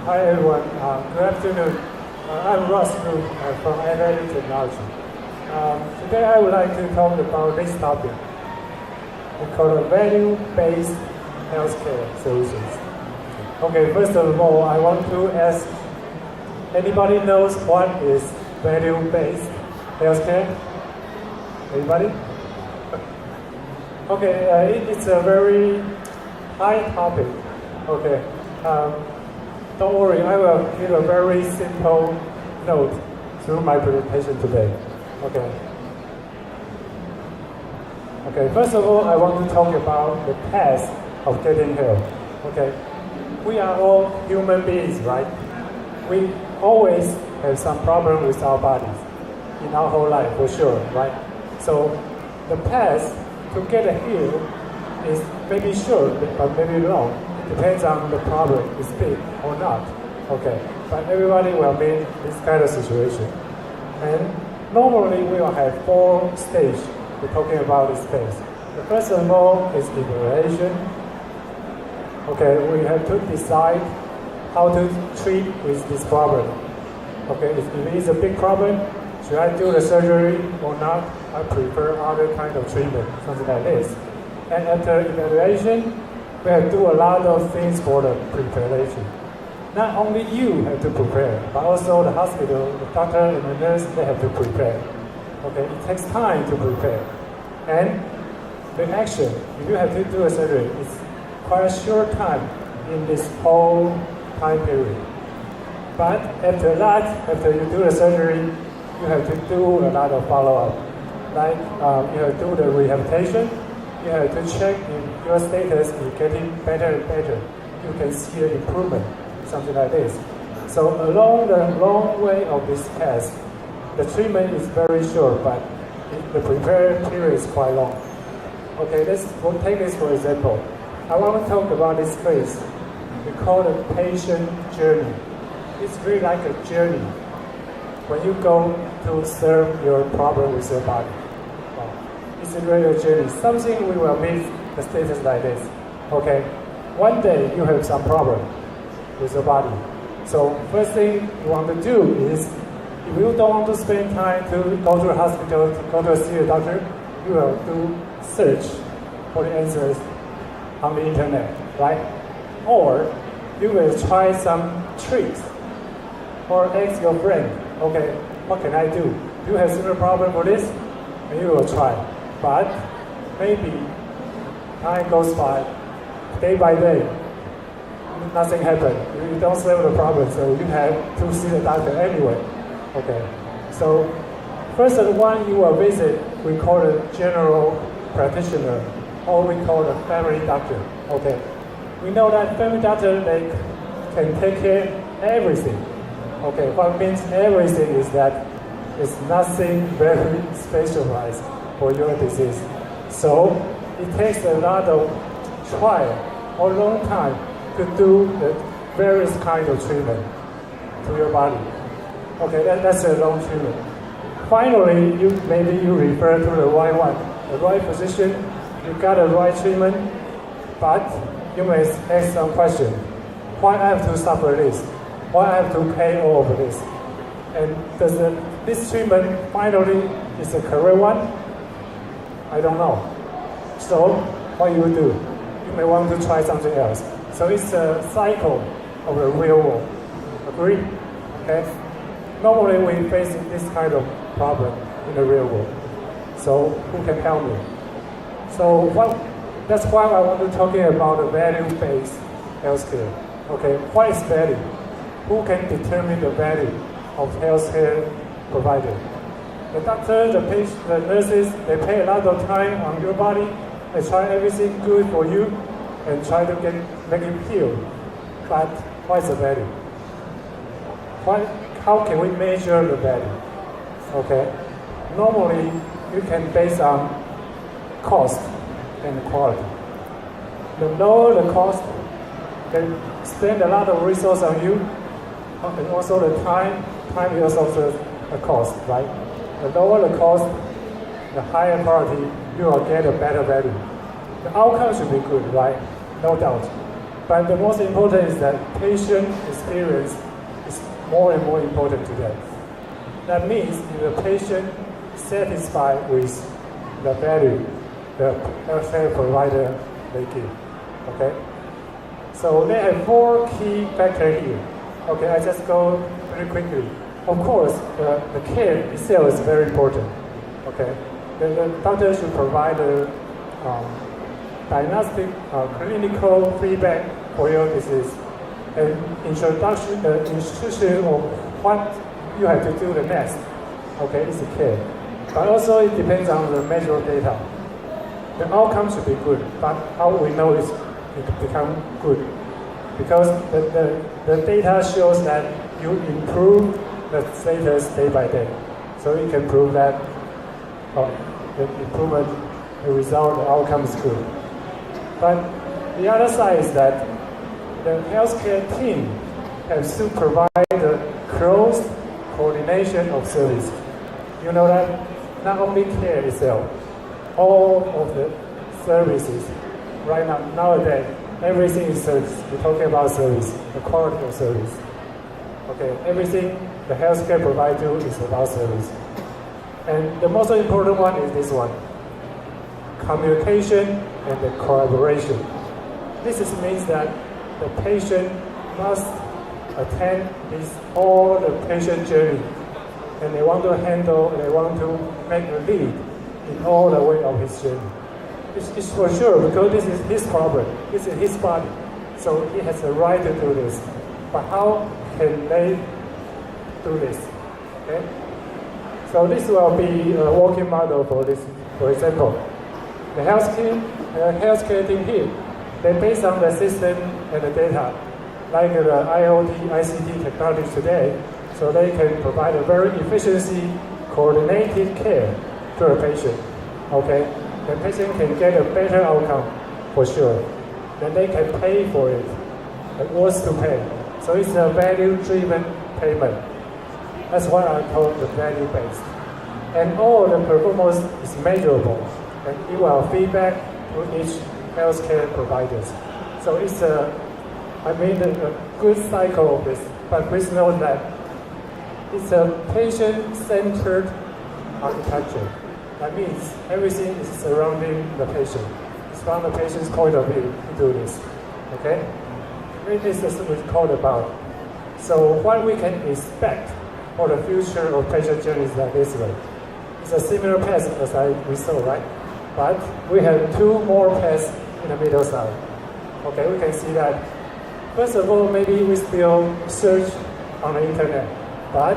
Hi everyone, good afternoon. I'm Ross from Avalue Technology. Today I would like to talk about this topic. We call it value-based healthcare solutions. Okay, first of all, I want to ask, anybody knows what is value-based healthcare? Anybody? Okay, it's a very high topic. Okay. Don't worry, I will give a very simple note through my presentation today. Okay. Okay, first of all, I want to talk about the path of getting health. Okay. We are all human beings, right? We always have some problem with our bodies in our whole life, for sure, right? So the path to get healed is maybe short, but maybe long. Depends on the problem, is big or not. Okay, but everybody will be in this kind of situation. And normally we will have 4 stages we're talking about this phase. The first of all is evaluation. Okay, we have to decide how to treat with this problem. Okay, if it is a big problem, should I do the surgery or not? I prefer other kind of treatment, something like this. And after evaluation, we have to do a lot of things for the preparation. Not only you have to prepare, but also the hospital, the doctor and the nurse, they have to prepare. Okay, it takes time to prepare. And the action, if you have to do a surgery, it's quite a short time in this whole time period. But after that, after you do the surgery, you have to do a lot of follow-up. Like you have to do the rehabilitation. You have to check if your status is getting better and better. You can see the improvement, something like this. So along the long way of this path, the treatment is very short, but the preparation period is quite long. Okay, we'll take this for example. I want to talk about this phase. We call it patient journey. It's really like a journey when you go to serve your problem with your body. It's a real journey. Something we will meet the status like this. Okay, one day you have some problem with your body. So first thing you want to do is, if you don't want to spend time to go to the hospital, to go to see a doctor, you will do search for the answers on the internet, right? Or you will try some tricks, or ask your friend, okay, what can I do? Do you have similar problem for this? And you will try. But maybe time goes by, day by day, nothing happens. You don't solve the problem, so you have to see the doctor anyway. Okay. So first the one you will visit, we call the general practitioner, or we call the family doctor. Okay. We know that family doctor, they can take care of everything. Okay. What means everything is that it's nothing very specialized for your disease. So it takes a lot of trial or long time to do the various kind of treatment to your body. Okay, that's a long treatment. Finally, maybe you refer to the right one, the right physician, you got the right treatment, but you may ask some question. Why I have to suffer this? Why I have to pay all of this? And does this treatment finally is the correct one? I don't know. So what you do? You may want to try something else. So it's a cycle of the real world. Agree? Okay? Normally we face this kind of problem in the real world. So who can help me? So that's why I want to talking about the value-based healthcare. Okay, what is value? Who can determine the value of healthcare provider? The doctor, the patient, the nurses, they pay a lot of time on your body. They try everything good for you and try to make you heal. But what is the value? How can we measure the value? Okay. Normally, you can base on cost and quality. The lower the cost, they spend a lot of resources on you, and also the time is also a cost, right? The lower the cost, the higher quality, you will get a better value. The outcome should be good, right? No doubt. But the most important is that patient experience is more and more important today. That means if the patient satisfied with the value the healthcare provider they give. Okay? So they have 4 key factors here. Okay, I just go very quickly. Of course, the care itself is very important. Okay, the doctor should provide a diagnostic, clinical feedback for your disease, and instruction of what you have to do the next. Okay, is the care. But also it depends on the measured data. The outcome should be good, but how we know it become good? Because the data shows that you improve the status day by day. So you can prove that the improvement, the result, the outcome is good. But the other side is that the healthcare team has to provide a close coordination of service. You know that not only care itself, all of the services right now, nowadays, everything is service. We're talking about service, the quality of service. Okay, everything the healthcare provider is about service. And the most important one is this one, communication and the collaboration. This means that the patient must attend all the patient journey, and they want to handle, they want to make a lead in all the way of his journey. It's for sure, because this is his problem, this is his body, so he has the right to do this. But how can they do this? Okay? So this will be a working model for this. For example, the healthcare team here, they based on the system and the data, like the IoT, ICT technology today, so they can provide a very efficiency, coordinated care to a patient. Okay, the patient can get a better outcome for sure. Then they can pay for it, and what's to pay. So it's a value-driven payment. That's what I call the value-based. And all the performance is measurable, and it will feedback to each healthcare providers. So it's a good cycle of this. But please note that it's a patient-centered architecture. That means everything is surrounding the patient. It's from the patient's point of view to do this. Okay? This is what we call about. So what we can expect for the future of patient journeys like this way. It's a similar path as we saw, right? But we have 2 more paths in the middle side. Okay, we can see that. First of all, maybe we still search on the internet. But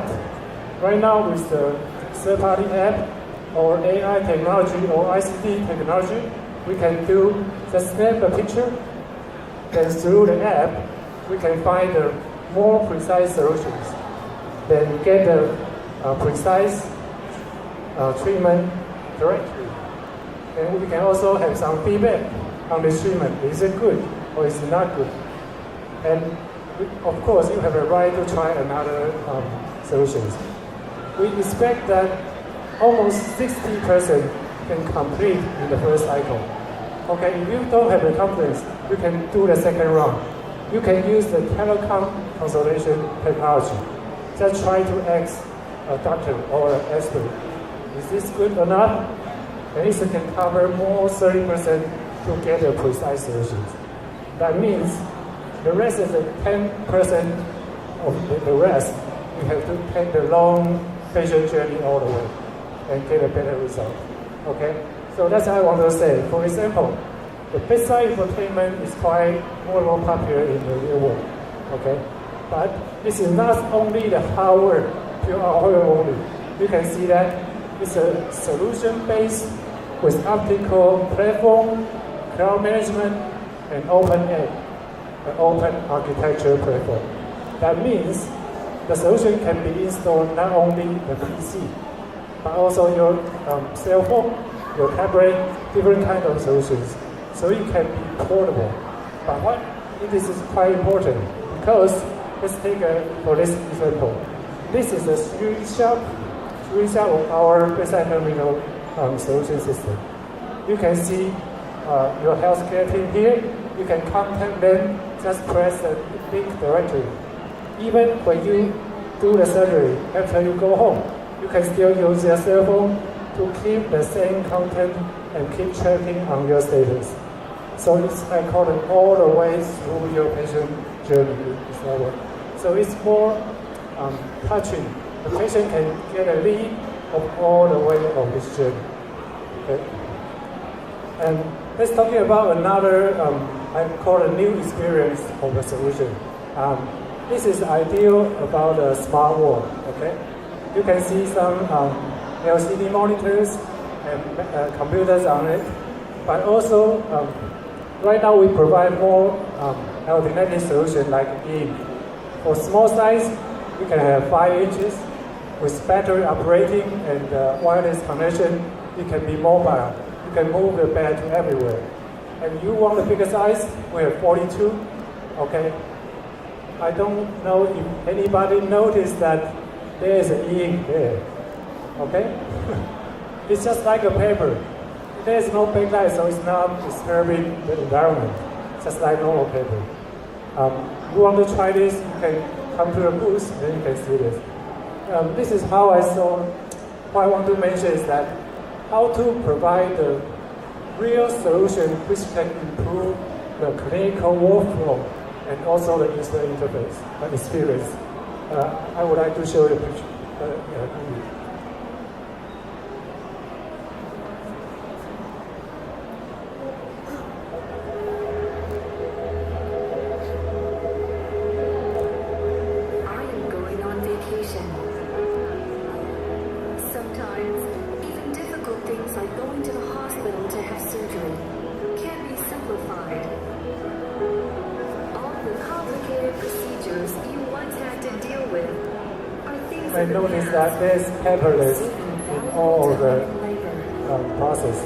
right now with the third-party app or AI technology or ICT technology, we can just snap a picture, then through the app, we can find the more precise solutions, then get the precise treatment directly. And we can also have some feedback on the treatment. Is it good or is it not good? And of course, you have a right to try another solutions. We expect that almost 60% can complete in the first cycle. Okay, if you don't have the confidence, you can do the second round. You can use the telecom consultation technology. Just try to ask a doctor or an expert, is this good or not? And it can cover more 30% to get the precise solutions. That means the rest is the 10% of the rest. You have to take the long patient journey all the way and get a better result. Okay? So that's what I want to say. For example, the bedside infotainment is quite more and more popular in the real world. Okay? But this is not only the hardware, pure hardware only. You can see that it's a solution based with optical platform, cloud management, and open architecture platform. That means the solution can be installed not only the PC, but also your cell phone, your tablet, different kind of solutions. So it can be portable. But this is quite important because let's take for this example. This is a screenshot of our bedside terminal solution system. You can see your healthcare team here. You can contact them just press the link directly. Even when you do the surgery, after you go home, you can still use your cell phone to keep the same content and keep tracking on your status. So it's recorded all the way through your patient journey. So it's more touching. The patient can get a lead of all the way of this journey. Okay? And let's talk about another, I call a new experience of the solution. This is ideal about a smart wall. Okay? You can see some LCD monitors and computers on it, but also right now we provide more alternative solution like E. For small size, we can have 5 inches with battery operating and wireless connection. It can be mobile. You can move the bed to everywhere. And you want a bigger size, we have 42. Okay. I don't know if anybody noticed that there is an E there. Okay. It's just like a paper. There's no backlight, so it's not disturbing the environment. Just like normal paper. You want to try this, you can come to the booth, then you can see this. This is how I saw. What I want to mention is that how to provide the real solution which can improve the clinical workflow and also the user interface experience. I would like to show you a picture. I noticed that there's paperless in all of the process.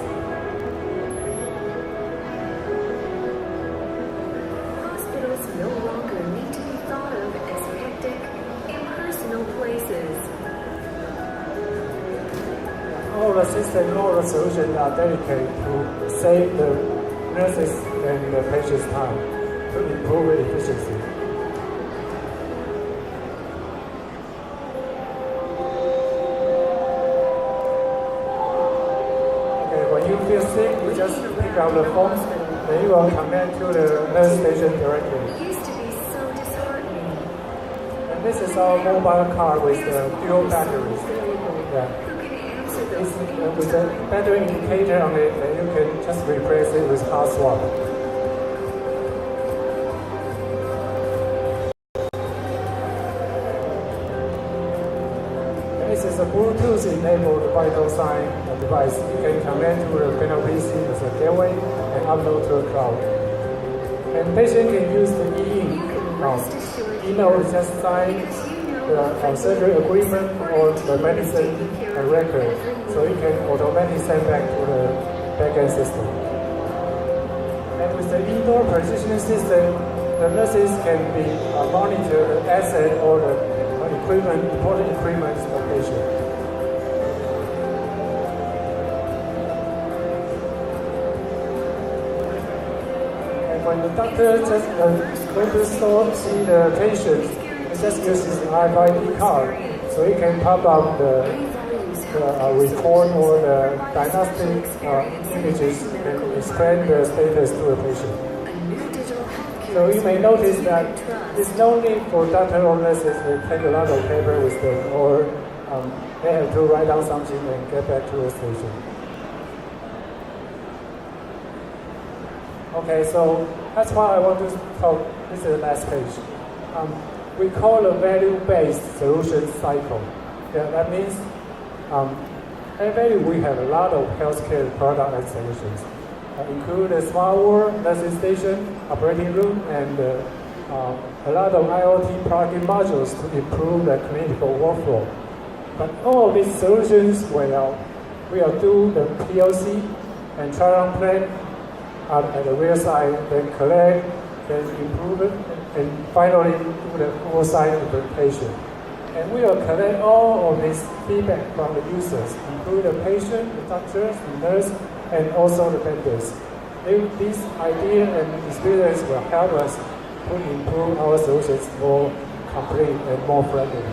Hospitals no longer need to be thought of as hectic, impersonal places. All the systems, all the solutions are dedicated to save the nurses and the patients' time, to improve efficiency. Feel sick, you just pick up the phone, then you will connect to the nurse station directly. It used to be so disheartening. And this is our mobile car with dual batteries. Yeah. It's with a battery indicator on it, and you can just replace it with hot swap. This is a Bluetooth-enabled vital sign device. You can connect to the panel PC as a gateway and upload to the cloud. And patient can use the E-note just sign the surgery agreement or the medicine record, so you can automatically send back to the backend system. And with the indoor precision system, the nurses can be monitor the asset or the important equipment of the patient. And when the doctor just going to see the patient, he just uses the RFID card, so he can pop up the report or the diagnostic images and explain the status to the patient. So you may notice that there's no need for doctor or nurses to take a lot of paper with them, or they have to write down something and get back to the station. Okay, so that's why I want to talk. This is the last page. We call a value-based solution cycle. Yeah, that means at Avalue we have a lot of healthcare products and solutions. Include a smart ward, nursing station, operating room, and a lot of IoT plug-in modules to improve the clinical workflow. But all of these solutions will do the POC and trial plan at the real side, then collect, then improve it, and finally do the full side implementation. And we will collect all of this feedback from the users, including the patient, the doctors, the nurse, and also the vendors. This idea and experience will help us to improve our solutions more complete and more friendly.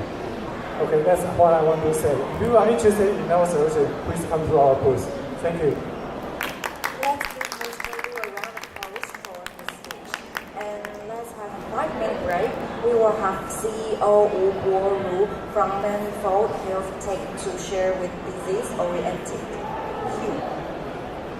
Okay, that's what I want to say. If you are interested in our solution, please come to our booth. Thank you. Let's do a round of applause for his speech. And let's have a 5-minute break. We will have CEO Wu Guoru from Manifold Health Tech to share with disease-oriented